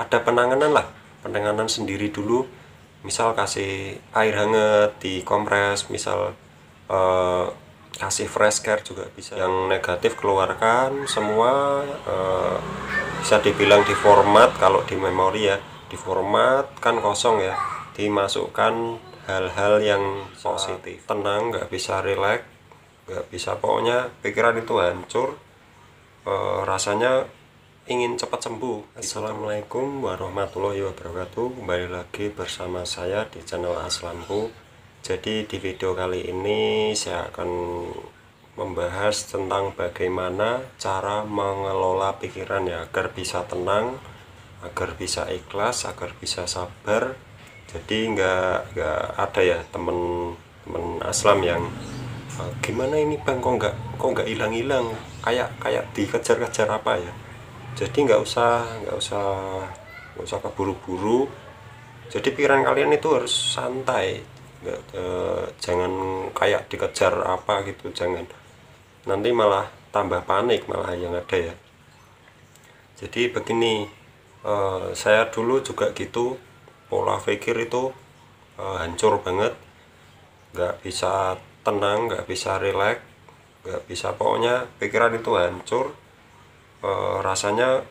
ada penanganan lah, penanganan sendiri dulu. Misal kasih air hangat dikompres, misal kasih fresh care juga bisa. Yang negatif keluarkan semua, bisa dibilang di format. Kalau di memori ya di format kan kosong ya, dimasukkan hal-hal yang positif. Tenang, nggak bisa relax, nggak bisa, pokoknya pikiran itu hancur, rasanya ingin cepat sembuh. Assalamualaikum warahmatullahi wabarakatuh. Kembali lagi bersama saya di channel Aslamku. Jadi di video kali ini saya akan membahas tentang bagaimana cara mengelola pikiran ya, agar bisa tenang, agar bisa ikhlas, agar bisa sabar. Jadi nggak ada ya temen Aslam yang gimana ini bang, kok nggak hilang-hilang, kayak dikejar-kejar apa ya. Jadi nggak usah keburu-buru. Jadi pikiran kalian itu harus santai, jangan kayak dikejar apa gitu, jangan, nanti malah tambah panik malah yang ada ya. Jadi begini, saya dulu juga gitu, pola pikir itu hancur banget, nggak bisa tenang, nggak bisa relax, nggak bisa, pokoknya pikiran itu hancur, rasanya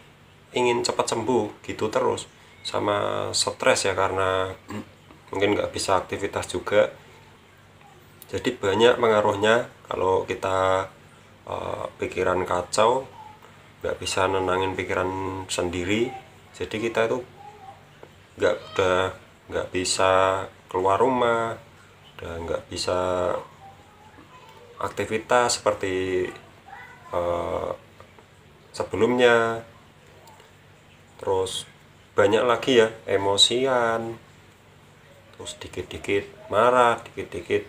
ingin cepat sembuh gitu terus, sama stres ya, karena mungkin nggak bisa aktivitas juga. Jadi banyak pengaruhnya kalau kita pikiran kacau, nggak bisa nenangin pikiran sendiri. Jadi kita itu nggak bisa keluar rumah, udah nggak bisa aktivitas seperti sebelumnya. Terus banyak lagi ya, emosian, terus dikit-dikit marah, dikit-dikit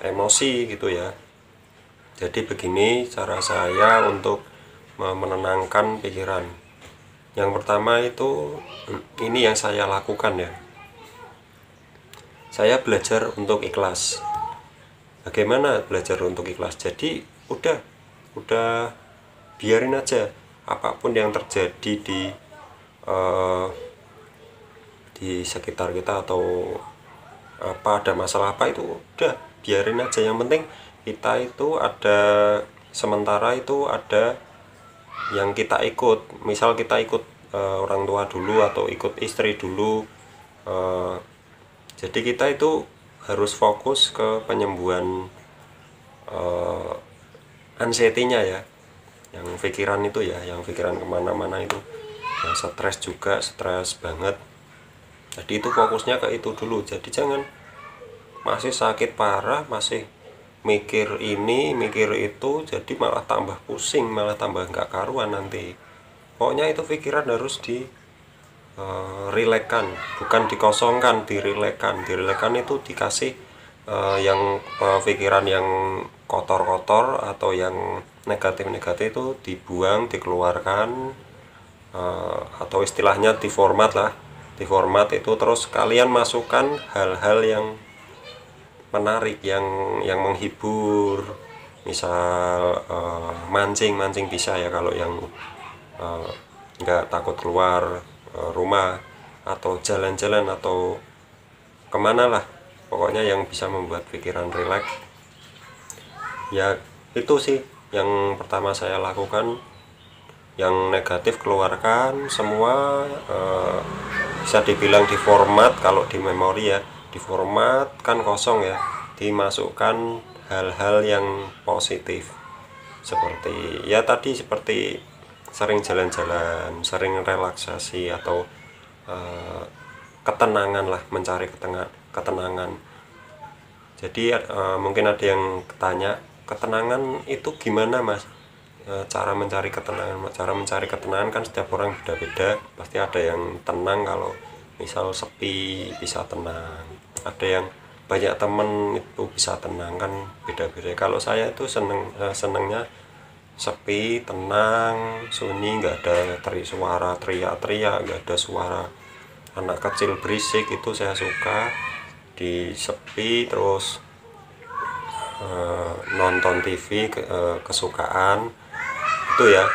emosi gitu ya. Jadi begini cara saya untuk menenangkan pikiran. Yang pertama itu, ini yang saya lakukan ya, saya belajar untuk ikhlas. Bagaimana belajar untuk ikhlas? Jadi udah biarin aja apapun yang terjadi di sekitar kita, atau ada masalah apa, itu udah biarin aja. Yang penting kita itu ada, sementara itu ada yang kita ikut. Misal kita ikut orang tua dulu, atau ikut istri dulu. Jadi kita itu harus fokus ke penyembuhan anxiety-nya ya, yang pikiran itu ya, yang pikiran kemana-mana itu, yang stres juga, stres banget. Jadi itu fokusnya ke itu dulu. Jadi jangan masih sakit parah, masih mikir ini mikir itu, jadi malah tambah pusing, malah tambah nggak karuan nanti. Pokoknya itu pikiran harus rilekkan, bukan dikosongkan, dirilekkan. Dirilekkan itu dikasih yang pikiran yang kotor-kotor atau yang negatif-negatif itu dibuang, dikeluarkan, atau istilahnya diformat lah. Diformat itu terus kalian masukkan hal-hal yang menarik, yang menghibur. Misal mancing bisa ya, kalau yang nggak takut keluar rumah, atau jalan-jalan, atau kemana lah, pokoknya yang bisa membuat pikiran rileks ya. Itu sih yang pertama saya lakukan. Yang negatif keluarkan semua, bisa dibilang di format. Kalau di memori ya di format kan kosong ya, dimasukkan hal-hal yang positif, seperti ya tadi, seperti sering jalan-jalan, sering relaksasi, atau ketenangan lah, mencari ketenangan. Jadi mungkin ada yang tanya, ketenangan itu gimana mas? Cara mencari ketenangan kan setiap orang beda-beda. Pasti ada yang tenang kalau misal sepi bisa tenang, ada yang banyak temen itu bisa tenang, kan beda-beda. Kalau saya itu senengnya sepi, tenang, sunyi, nggak ada suara teriak-teriak, nggak ada suara anak kecil berisik. Itu saya suka di sepi. Terus nonton TV kesukaan, itu ya.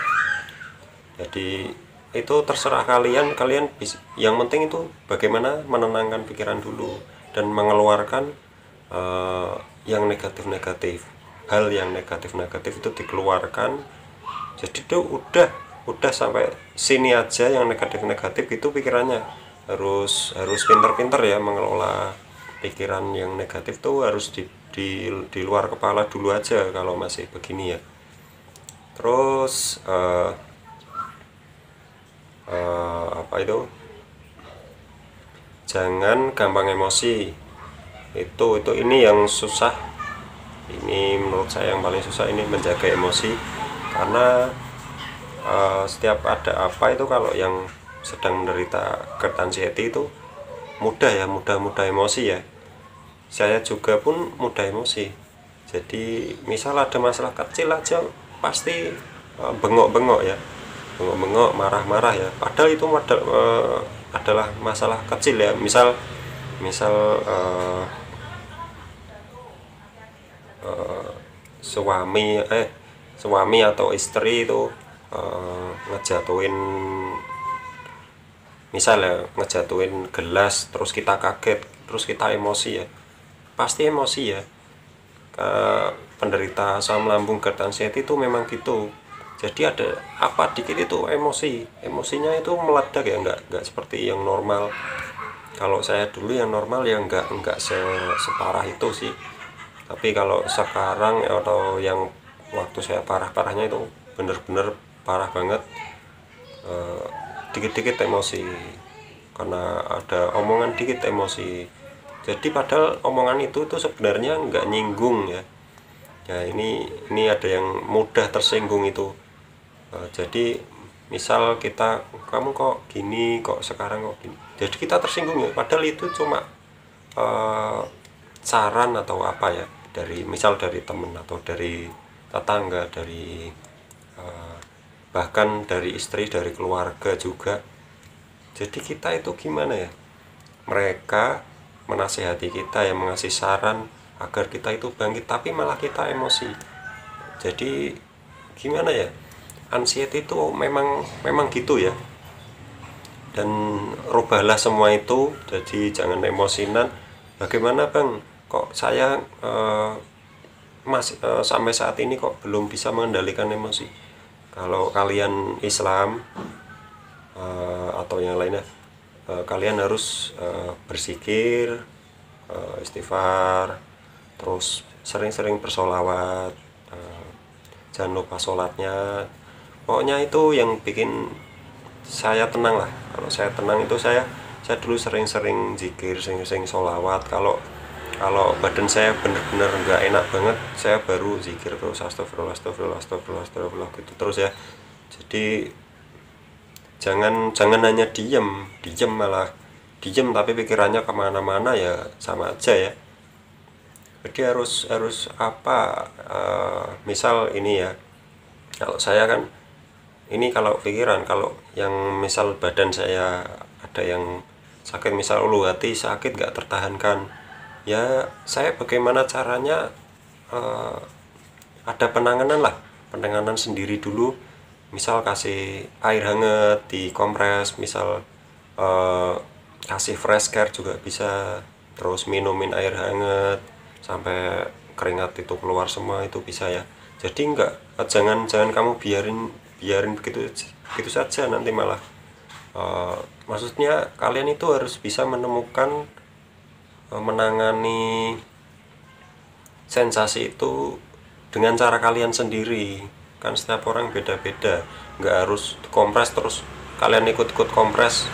Jadi itu terserah kalian, yang penting itu bagaimana menenangkan pikiran dulu dan mengeluarkan yang negatif-negatif, hal yang negatif-negatif itu dikeluarkan. Jadi itu udah sampai sini aja, yang negatif-negatif itu pikirannya harus pinter-pinter ya mengelola pikiran yang negatif tuh, harus di luar kepala dulu aja kalau masih begini ya. Terus apa itu, jangan gampang emosi. Itu ini yang susah, ini menurut saya yang paling susah, ini menjaga emosi. Karena setiap ada apa itu, kalau yang sedang menderita GERD anxiety itu mudah emosi ya. Saya juga pun mudah emosi. Jadi misal ada masalah kecil aja pasti bengok-bengok ya, bengok-bengok, marah-marah ya, padahal itu adalah masalah kecil ya. Misal suami atau istri itu ngejatuhin, misalnya ngejatuhin gelas, terus kita kaget, terus kita emosi ya, pasti emosi ya. Penderita asam lambung GERD anxiety itu memang gitu. Jadi ada apa dikit itu emosinya itu meledak ya, nggak seperti yang normal. Kalau saya dulu yang normal ya nggak separah itu sih. Tapi kalau sekarang atau yang waktu saya parah-parahnya itu bener-bener parah banget. Dikit-dikit emosi, karena ada omongan dikit emosi. Jadi padahal omongan itu tuh sebenarnya nggak nyinggung ya. Ya ini ada yang mudah tersinggung itu. Jadi misal kamu kok gini, kok sekarang kok gini, jadi kita tersinggung ya, padahal itu cuma saran atau apa ya, misal dari temen atau dari tetangga, dari bahkan dari istri, dari keluarga juga. Jadi kita itu gimana ya, mereka menasihati kita, yang mengasih saran agar kita itu bangkit, tapi malah kita emosi. Jadi gimana ya, anxiety itu memang gitu ya. Dan rubahlah semua itu, jadi jangan emosinan. Bagaimana bang, kok saya sampai saat ini kok belum bisa mengendalikan emosi? Kalau kalian Islam atau yang lainnya, kalian harus berzikir, istighfar, terus sering-sering bersolawat, jangan lupa sholatnya. Pokoknya itu yang bikin saya tenang lah. Kalau saya tenang itu saya dulu sering-sering zikir, sering-sering sholawat. Kalau badan saya bener-bener nggak enak banget, saya baru zikir terus, astagfirullah gitu terus ya. Jadi jangan hanya diem tapi pikirannya kemana-mana ya, sama aja ya. Jadi harus apa, misal ini ya, kalau saya kan ini, kalau pikiran, kalau yang misal badan saya ada yang sakit, misal ulu hati sakit gak tertahankan ya, saya bagaimana caranya ada penanganan sendiri dulu. Misal kasih air hangat, dikompres, misal kasih fresh care juga bisa, terus minumin air hangat sampai keringat itu keluar semua, itu bisa ya. Jadi jangan kamu biarin begitu saja, nanti malah maksudnya kalian itu harus bisa menemukan, menangani sensasi itu dengan cara kalian sendiri. Kan setiap orang beda-beda, nggak harus kompres terus kalian ikut-ikut kompres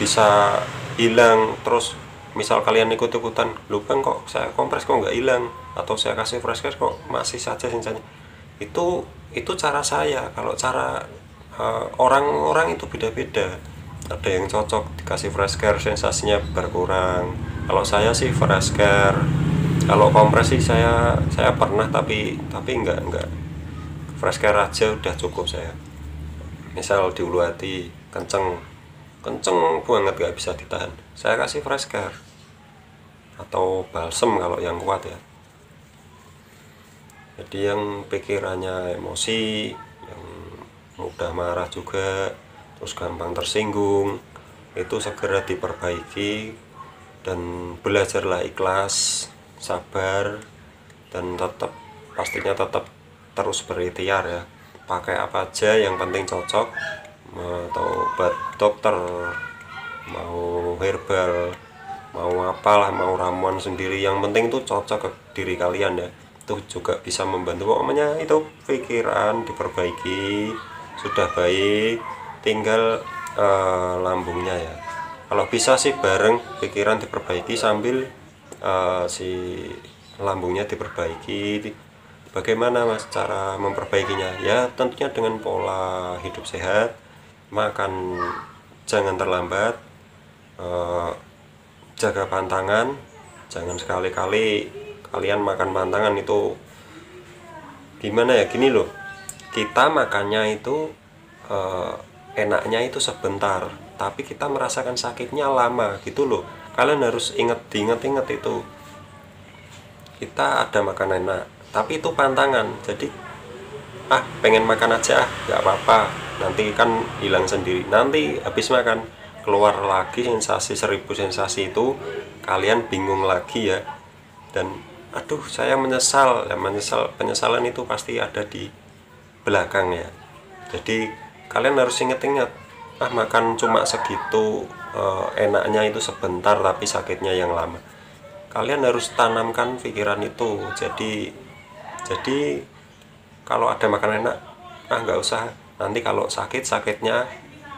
bisa hilang. Terus misal kalian ikut-ikutan, lupa kok saya kompres kok nggak hilang, atau saya kasih fresh care kok masih saja sensasinya. Itu cara saya. Kalau cara orang-orang itu beda-beda. Ada yang cocok dikasih fresh care sensasinya berkurang. Kalau saya sih fresh care. Kalau kompres sih saya pernah, tapi enggak, fresh care aja udah cukup saya. Misal di ulu hati kenceng banget gak bisa ditahan, saya kasih fresh care atau balsem kalau yang kuat ya. Jadi yang pikirannya emosi, mudah marah juga, terus gampang tersinggung, itu segera diperbaiki dan belajarlah ikhlas, sabar, dan pastinya tetap terus berikhtiar ya. Pakai apa aja yang penting cocok, atau obat dokter, mau herbal, mau apalah, mau ramuan sendiri, yang penting itu cocok ke diri kalian ya. Itu juga bisa membantu. Pokoknya itu pikiran diperbaiki sudah baik, tinggal lambungnya ya. Kalau bisa sih bareng pikiran diperbaiki sambil si lambungnya diperbaiki. Bagaimana Mas cara memperbaikinya? Ya tentunya dengan pola hidup sehat, makan jangan terlambat, jaga pantangan, jangan sekali-kali kalian makan pantangan itu gimana ya, gini loh, kita makannya itu enaknya itu sebentar, tapi kita merasakan sakitnya lama gitu loh. Kalian harus inget itu, kita ada makan enak tapi itu pantangan, jadi pengen makan aja nggak apa-apa, nanti kan hilang sendiri. Nanti habis makan keluar lagi sensasi 1000 sensasi itu, kalian bingung lagi ya, dan aduh saya menyesal ya. Penyesalan itu pasti ada di belakang ya. Jadi kalian harus inget-inget, makan cuma segitu, enaknya itu sebentar tapi sakitnya yang lama. Kalian harus tanamkan pikiran itu. Jadi kalau ada makan enak, nggak usah, nanti kalau sakitnya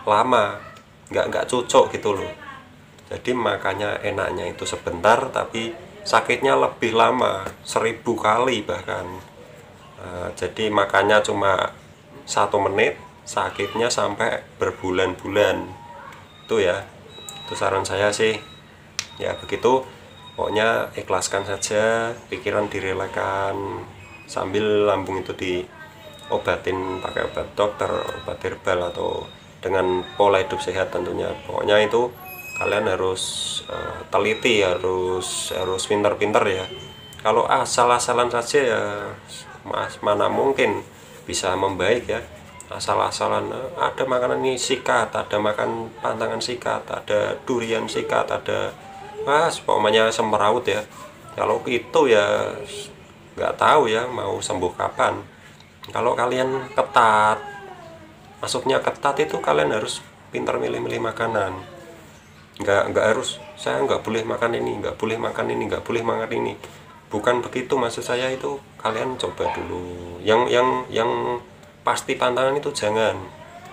lama, nggak cocok gitu loh. Jadi makanya enaknya itu sebentar tapi sakitnya lebih lama, 1000 kali bahkan. Jadi makannya cuma 1 menit, sakitnya sampai berbulan-bulan. Itu ya, itu saran saya sih ya. Begitu, pokoknya ikhlaskan saja, pikiran direlakan, sambil lambung itu diobatin pakai obat dokter, obat herbal, atau dengan pola hidup sehat tentunya. Pokoknya itu kalian harus teliti, harus pintar-pintar ya. Kalau asal-asalan saja ya mana mungkin bisa membaik ya. Asal-asalan, ada makanan ini sikat, ada makan pantangan sikat, ada durian sikat, ada pokoknya semeraut ya. Kalau itu ya nggak tahu ya mau sembuh kapan. Kalau kalian ketat, masuknya ketat, itu kalian harus pintar milih-milih makanan. Nggak harus, saya nggak boleh makan ini, nggak boleh makan ini, nggak boleh makan ini. Bukan begitu maksud saya. Itu kalian coba dulu yang pasti pantangan itu jangan.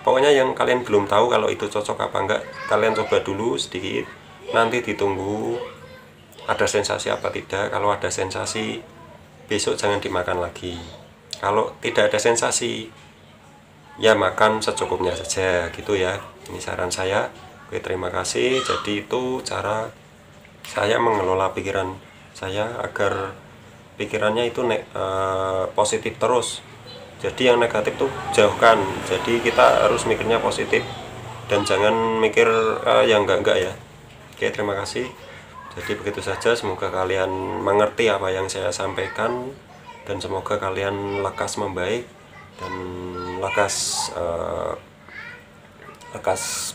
Pokoknya yang kalian belum tahu kalau itu cocok apa enggak, kalian coba dulu sedikit, nanti ditunggu ada sensasi apa tidak. Kalau ada sensasi, besok jangan dimakan lagi. Kalau tidak ada sensasi, ya makan secukupnya saja gitu ya. Ini saran saya. Oke, terima kasih. Jadi itu cara saya mengelola pikiran saya agar pikirannya itu positif terus. Jadi yang negatif tuh jauhkan. Jadi kita harus mikirnya positif dan jangan mikir yang enggak ya. Oke, terima kasih. Jadi begitu saja, semoga kalian mengerti apa yang saya sampaikan, dan semoga kalian lekas membaik dan lekas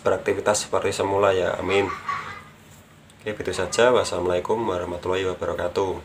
beraktivitas seperti semula ya, amin. Oke, begitu saja. Wassalamualaikum warahmatullahi wabarakatuh.